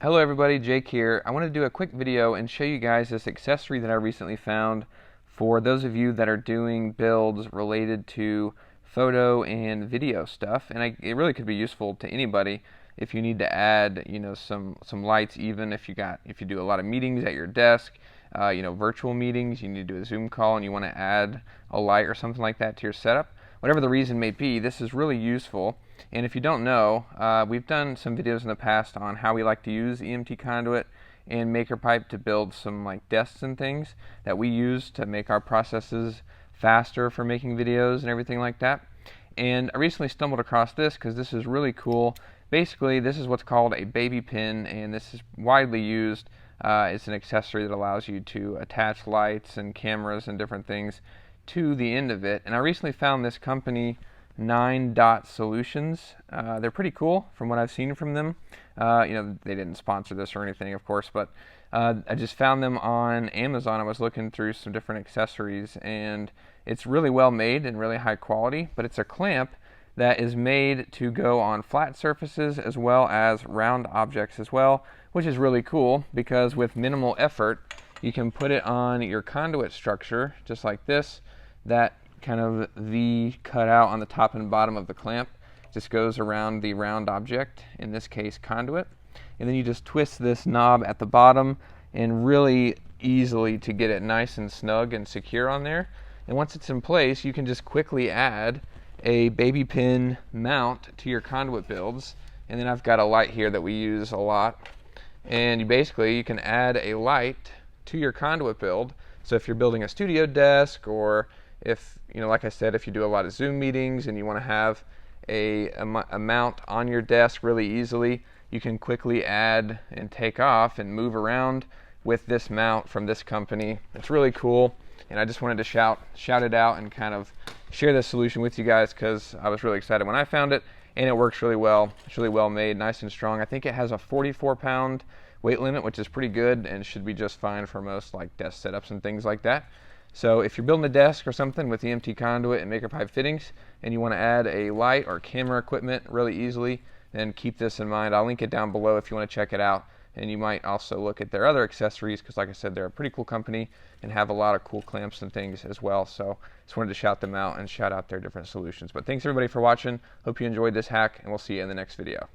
Hello everybody, Jake here. I want to do a quick video and show you guys this accessory that I recently found for those of you that are doing builds related to photo and video stuff. And it really could be useful to anybody if you need to add, some lights, even if you do a lot of meetings at your desk, virtual meetings, you need to do a Zoom call and you want to add a light or something like that to your setup. Whatever the reason may be, this is really useful. And if you don't know, we've done some videos in the past on how we like to use EMT Conduit and MakerPipe to build some like desks and things that we use to make our processes faster for making videos and everything like that. And I recently stumbled across this because this is really cool. Basically, this is what's called a baby pin, and this is widely used. It's an accessory that allows you to attach lights and cameras and different things to the end of it. And I recently found this company, 9 Dot Solutions. They're pretty cool from what I've seen from them. They didn't sponsor this or anything, of course, but I just found them on Amazon. I was looking through some different accessories, and it's really well made and really high quality, but it's a clamp that is made to go on flat surfaces as well as round objects as well, which is really cool because with minimal effort, you can put it on your conduit structure just like this. That kind of V cut out on the top and bottom of the clamp just goes around the round object, in this case conduit, and then you just twist this knob at the bottom and really easily to get it nice and snug and secure on there. And once it's in place, you can just quickly add a baby pin mount to your conduit builds. And then I've got a light here that we use a lot, and you can add a light to your conduit build. So if you're building a studio desk, or if, like I said, if you do a lot of Zoom meetings and you want to have a mount on your desk really easily, you can quickly add and take off and move around with this mount from this company. It's really cool, and I just wanted to shout it out and kind of share this solution with you guys because I was really excited when I found it, and it works really well. It's really well made, nice and strong. I think it has a 44-pound weight limit, which is pretty good and should be just fine for most like desk setups and things like that. So if you're building a desk or something with EMT Conduit and MakerPipe fittings and you want to add a light or camera equipment really easily, then keep this in mind. I'll link it down below if you want to check it out. And you might also look at their other accessories because, like I said, they're a pretty cool company and have a lot of cool clamps and things as well. So just wanted to shout them out and shout out their different solutions. But thanks everybody for watching. Hope you enjoyed this hack, and we'll see you in the next video.